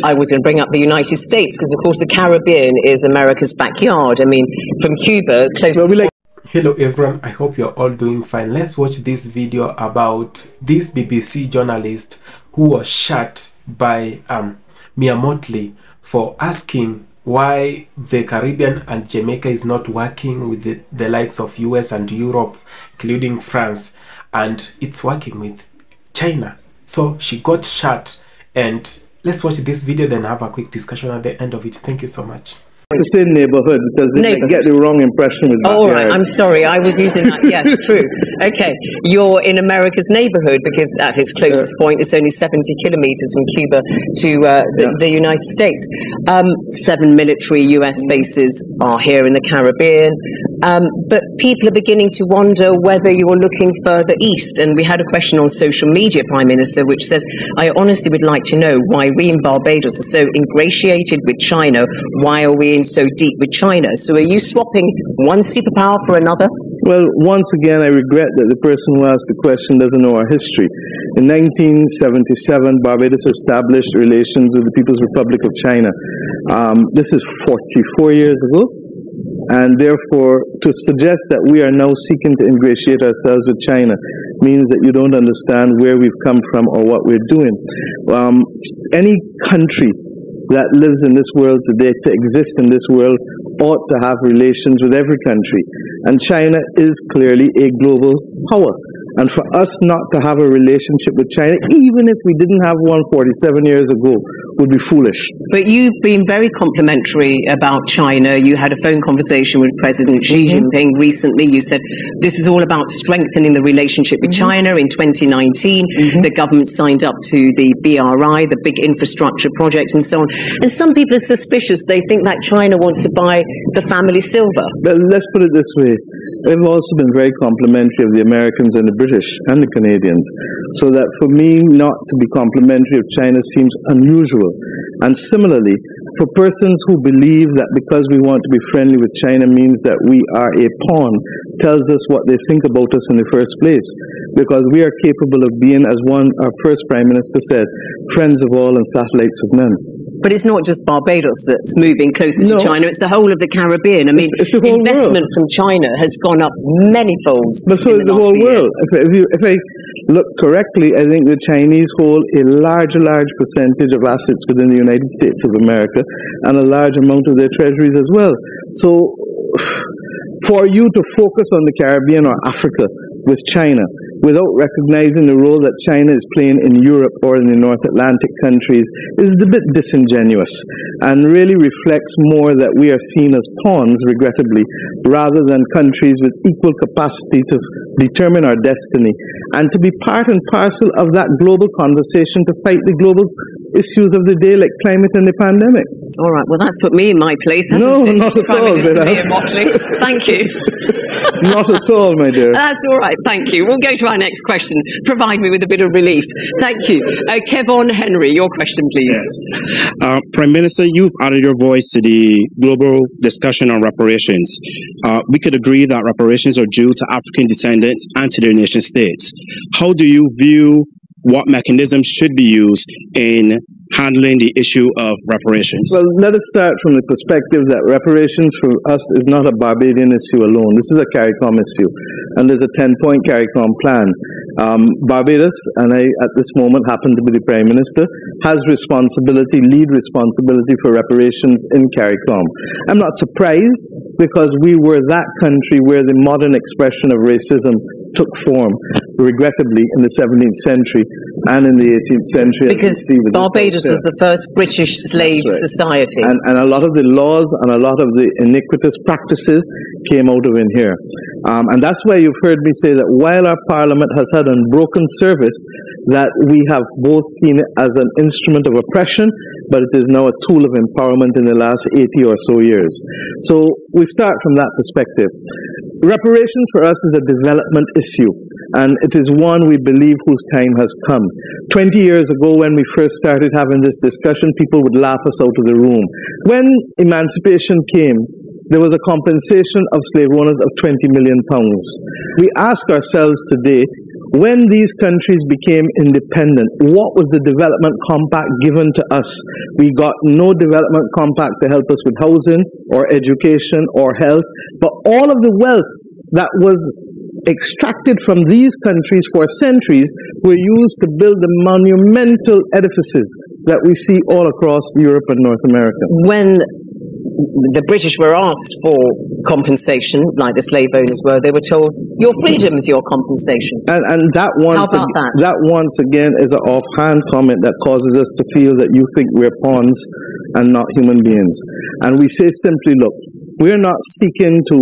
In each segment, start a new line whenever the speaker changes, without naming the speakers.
I was going to bring up the United States because, of course, the Caribbean is America's backyard. I mean, from Cuba, closest...
Hello everyone, I hope you're all doing fine. Let's watch this video about this BBC journalist who was shot by Mia Motley for asking why the Caribbean and Jamaica is not working with the likes of US and Europe, including France, and it's working with China. So she got shot, and let's watch this video, then have a quick discussion at the end of it. Thank you so much.
To say neighborhood because they might get the wrong impression with
all right, I'm sorry, I was using that. Yes, true. Okay, you're in America's neighborhood because at its closest point, it's only 70 kilometers from Cuba to the United States. 7 military US bases are here in the Caribbean, but people are beginning to wonder whether you're looking further east. And we had a question on social media, Prime Minister, which says, I honestly would like to know why we in Barbados are so ingratiated with China. Why are we so deep with China? So are you swapping one superpower for another?
Well, once again, I regret that the person who asked the question doesn't know our history. In 1977, Barbados established relations with the People's Republic of China. This is 44 years ago. And therefore, to suggest that we are now seeking to ingratiate ourselves with China means that you don't understand where we've come from or what we're doing. Any country that lives in this world today, to exist in this world, ought to have relations with every country. And China is clearly a global power. And for us not to have a relationship with China, even if we didn't have one 47 years ago, would be foolish.
But you've been very complimentary about China. You had a phone conversation with President Xi Jinping recently. You said this is all about strengthening the relationship with China. In 2019, the government signed up to the BRI, the big infrastructure projects and so on. And some people are suspicious. They think that China wants to buy the family silver.
Well, let's put it this way. They've also been very complimentary of the Americans and the British and the Canadians. So that for me not to be complimentary of China seems unusual. And similarly, for persons who believe that because we want to be friendly with China means that we are a pawn, tells us what they think about us in the first place. Because we are capable of being, as our first Prime Minister said, friends of all and satellites of none.
But it's not just Barbados that's moving closer to China, it's the whole of the Caribbean. I mean,
it's the whole
investment
world.
From China has gone up many folds.
But so is the whole world. If I look correctly, I think the Chinese hold a large percentage of assets within the United States of America and a large amount of their treasuries as well. So for you to focus on the Caribbean or Africa with China without recognizing the role that China is playing in Europe or in the North Atlantic countries is a bit disingenuous and really reflects more that we are seen as pawns, regrettably, rather than countries with equal capacity to determine our destiny and to be part and parcel of that global conversation to fight the global issues of the day like climate and the pandemic.
All right, well that's put me in my place, hasn't it?
No, not at all.
Motley. Thank you.
Not at all, my dear.
That's all right, thank you. We'll go to our next question. Provide me with a bit of relief. Thank you. Kevon Henry, your question, please.
Yes. Prime Minister, you've added your voice to the global discussion on reparations. We could agree that reparations are due to African descendants and to their nation states. How do you view what mechanisms should be used in handling the issue of reparations?
Well, let us start from the perspective that reparations for us is not a Barbadian issue alone. This is a CARICOM issue, and there's a 10-point CARICOM plan. Barbados, and I at this moment happen to be the Prime Minister, has lead responsibility for reparations in CARICOM. I'm not surprised because we were that country where the modern expression of racism took form, regrettably, in the 17th century and in the 18th century.
Because Barbados was the first British slave society.
And a lot of the laws and a lot of the iniquitous practices came out of in here. And that's why you've heard me say that while our Parliament has had unbroken service, that we have both seen it as an instrument of oppression, but it is now a tool of empowerment in the last 80 or so years. So we start from that perspective. Reparations for us is a development issue, and it is one we believe whose time has come. 20 years ago, when we first started having this discussion, people would laugh us out of the room. When emancipation came, there was a compensation of slave owners of £20 million. We ask ourselves today, When these countries became independent, what was the development compact given to us? We got no development compact to help us with housing or education or health, but all of the wealth that was extracted from these countries for centuries were used to build the monumental edifices that we see all across Europe and North America.
When the British were asked for compensation, like the slave owners were, they were told, your freedom's your compensation.
And that once
How about
that once again is an offhand comment that causes us to feel that you think we're pawns and not human beings. And we say simply, look, we're not seeking to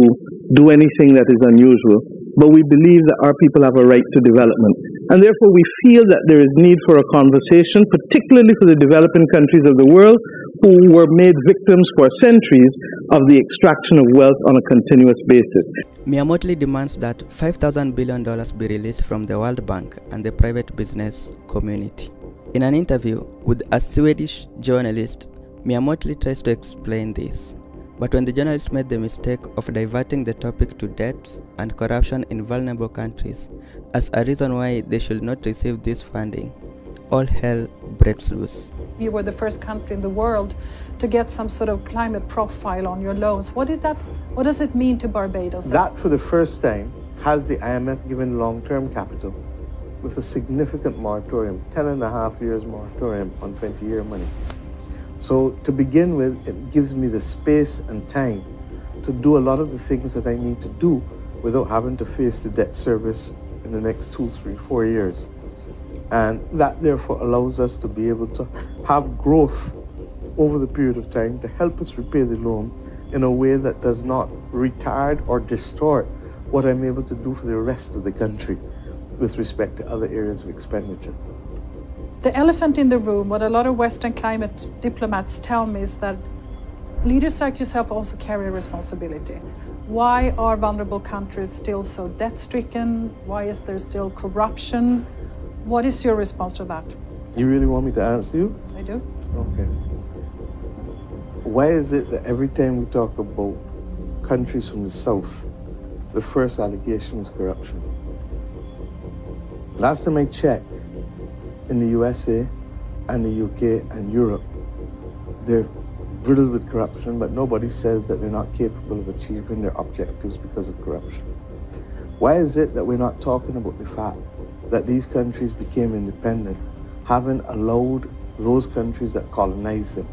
do anything that is unusual, but we believe that our people have a right to development. And therefore we feel that there is need for a conversation, particularly for the developing countries of the world, who were made victims for centuries of the extraction of wealth on a continuous basis.
Motley demands that $5,000 billion be released from the World Bank and the private business community. In an interview with a Swedish journalist, Motley tries to explain this. But when the journalist made the mistake of diverting the topic to debts and corruption in vulnerable countries as a reason why they should not receive this funding, all hell breaks loose.
You were the first country in the world to get some sort of climate profile on your loans. What does it mean to Barbados?
That, for the first time, has the IMF given long-term capital with a significant moratorium, 10.5 years moratorium on 20-year money. So to begin with, it gives me the space and time to do a lot of the things that I need to do without having to face the debt service in the next 2, 3, 4 years. And that therefore allows us to be able to have growth over the period of time to help us repay the loan in a way that does not retard or distort what I'm able to do for the rest of the country with respect to other areas of expenditure.
The elephant in the room, what a lot of Western climate diplomats tell me is that leaders like yourself also carry a responsibility. Why are vulnerable countries still so debt-stricken? Why is there still corruption? What is your response to that?
You really want me to answer you?
I do.
Okay. Why is it that every time we talk about countries from the South, the first allegation is corruption? Last time I checked, in the USA and the UK and Europe, they're riddled with corruption, but nobody says that they're not capable of achieving their objectives because of corruption. Why is it that we're not talking about the fact that these countries became independent, having allowed those countries that colonized them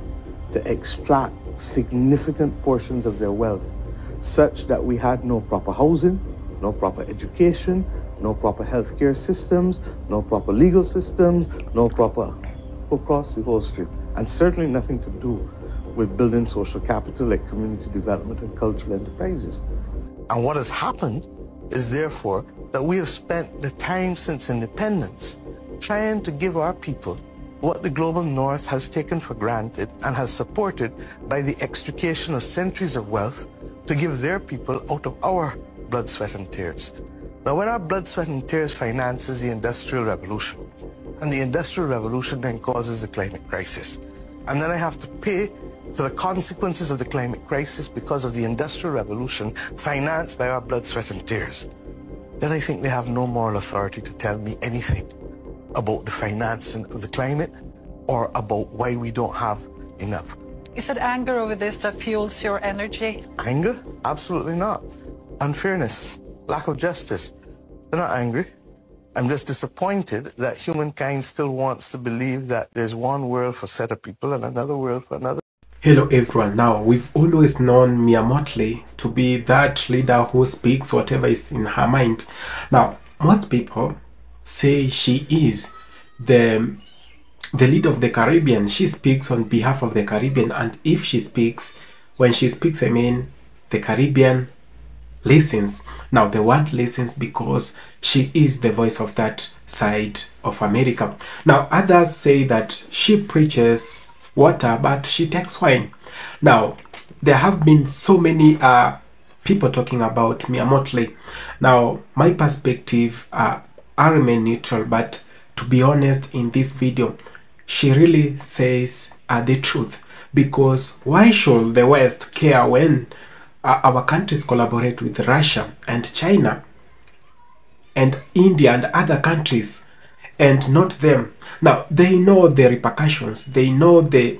to extract significant portions of their wealth, such that we had no proper housing, no proper education, no proper healthcare systems, no proper legal systems, no proper across the whole street, and certainly nothing to do with building social capital like community development and cultural enterprises. And what has happened is therefore that we have spent the time since independence trying to give our people what the global north has taken for granted and has supported by the extrication of centuries of wealth to give their people out of our blood, sweat and tears. Now, when our blood, sweat and tears finances the Industrial Revolution, and the Industrial Revolution then causes the climate crisis, and then I have to pay for the consequences of the climate crisis because of the Industrial Revolution financed by our blood, sweat and tears, then I think they have no moral authority to tell me anything about the financing of the climate or about why we don't have enough.
Is it anger over this that fuels your energy?
Anger? Absolutely not. Unfairness, lack of justice. They're not angry. I'm just disappointed that humankind still wants to believe that there's one world for a set of people and another world for another.
Hello everyone. Now, we've always known Motley to be that leader who speaks whatever is in her mind. Now, most people say she is the leader of the Caribbean. She speaks on behalf of the Caribbean, and if she speaks, when she speaks, I mean the Caribbean listens. Now, the world listens because she is the voice of that side of America. Now, others say that she preaches water but she takes wine. Now, there have been so many people talking about Motley. Now, my perspective, I remain neutral, but to be honest, in this video she really says the truth, because why should the West care when our countries collaborate with Russia and China and India and other countries, and not them. Now, they know the repercussions, they know the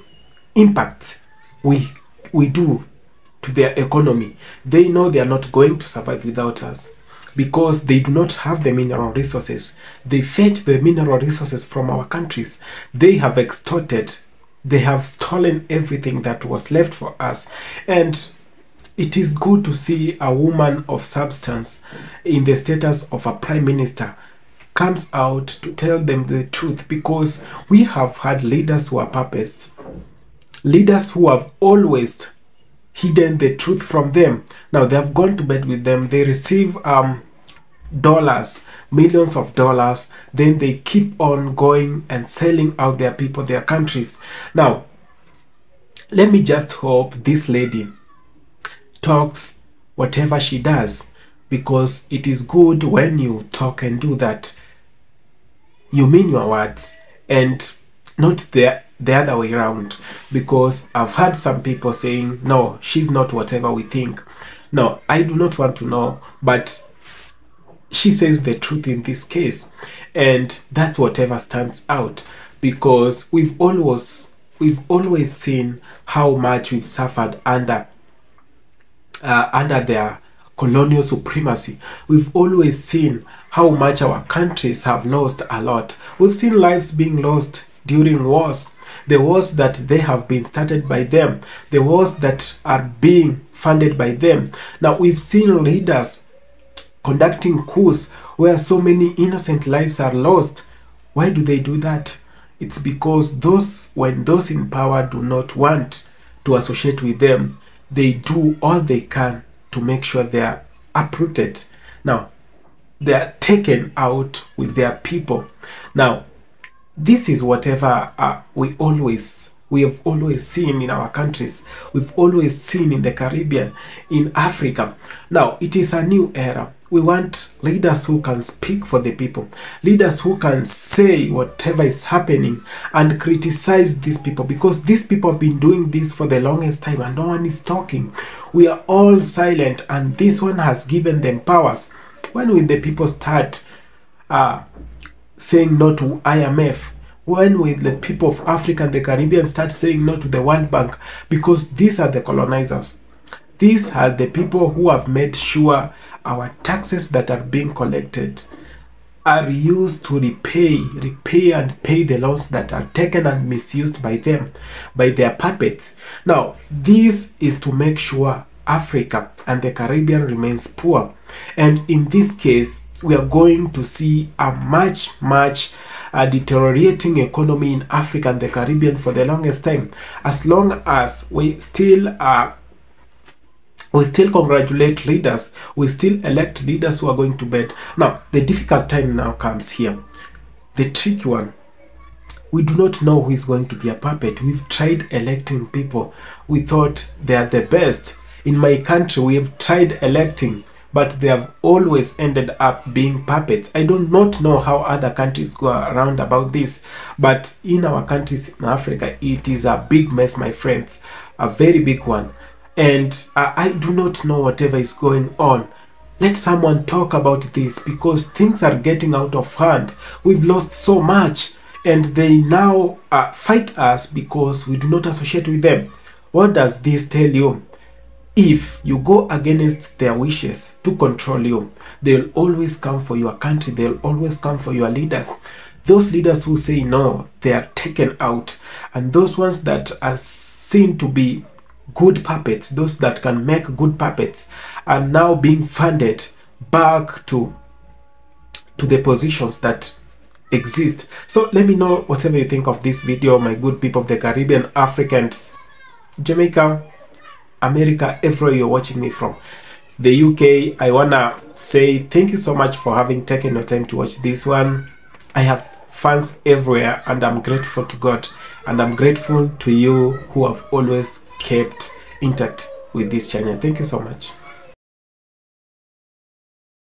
impact we do to their economy. They know they are not going to survive without us because they do not have the mineral resources. They fetch the mineral resources from our countries. They have extorted, they have stolen everything that was left for us. And it is good to see a woman of substance in the status of a prime minister comes out to tell them the truth, because we have had leaders who are puppets, leaders who have always hidden the truth from them. Now they have gone to bed with them, they receive dollars, millions of dollars, then they keep on going and selling out their people, their countries. Now let me just hope this lady talks whatever she does, because it is good when you talk and do that, you mean your words and not the other way around. Because I've heard some people saying, no, she's not whatever we think. No, I do not want to know, but she says the truth in this case, and that's whatever stands out, because we've always seen how much we've suffered under their colonial supremacy. We've always seen how much our countries have lost a lot. We've seen lives being lost during wars, the wars that they have been started by them, the wars that are being funded by them. Now we've seen leaders conducting coups where so many innocent lives are lost. Why do they do that? It's because when those in power do not want to associate with them, they do all they can to make sure they are uprooted. Now, they are taken out with their people. Now, this is whatever we have always seen in our countries. We've always seen in the Caribbean, in Africa. Now, it is a new era. We want leaders who can speak for the people, leaders who can say whatever is happening and criticize these people, because these people have been doing this for the longest time and no one is talking. We are all silent, and this one has given them powers. When will the people start saying no to IMF? When will the people of Africa and the Caribbean start saying no to the World Bank? Because these are the colonizers. These are the people who have made sure our taxes that are being collected are used to repay and pay the loans that are taken and misused by them, by their puppets. Now, this is to make sure Africa and the Caribbean remains poor. And in this case, we are going to see a much deteriorating economy in Africa and the Caribbean for the longest time, as long as we still congratulate leaders, we still elect leaders who are going to bed. Now, the difficult time now comes here, the tricky one. We do not know who is going to be a puppet. We've tried electing people. We thought they are the best. In my country, we have tried electing, but they have always ended up being puppets. I do not know how other countries go around about this, but in our countries in Africa, it is a big mess, my friends, a very big one. And I do not know whatever is going on. Let someone talk about this, because things are getting out of hand. We've lost so much, and they now fight us because we do not associate with them. What does this tell you? If you go against their wishes to control you, they'll always come for your country. They'll always come for your leaders. Those leaders who say no, they are taken out. And those ones that are seen to be good puppets, those that can make good puppets, are now being funded back to the positions that exist. So let me know whatever you think of this video, my good people of the Caribbean, Africa, and Jamaica, America, everywhere you're watching me from. The UK, I wanna say thank you so much for having taken your time to watch this one. I have fans everywhere, and I'm grateful to God, and I'm grateful to you who have always kept intact with this channel. Thank you so much.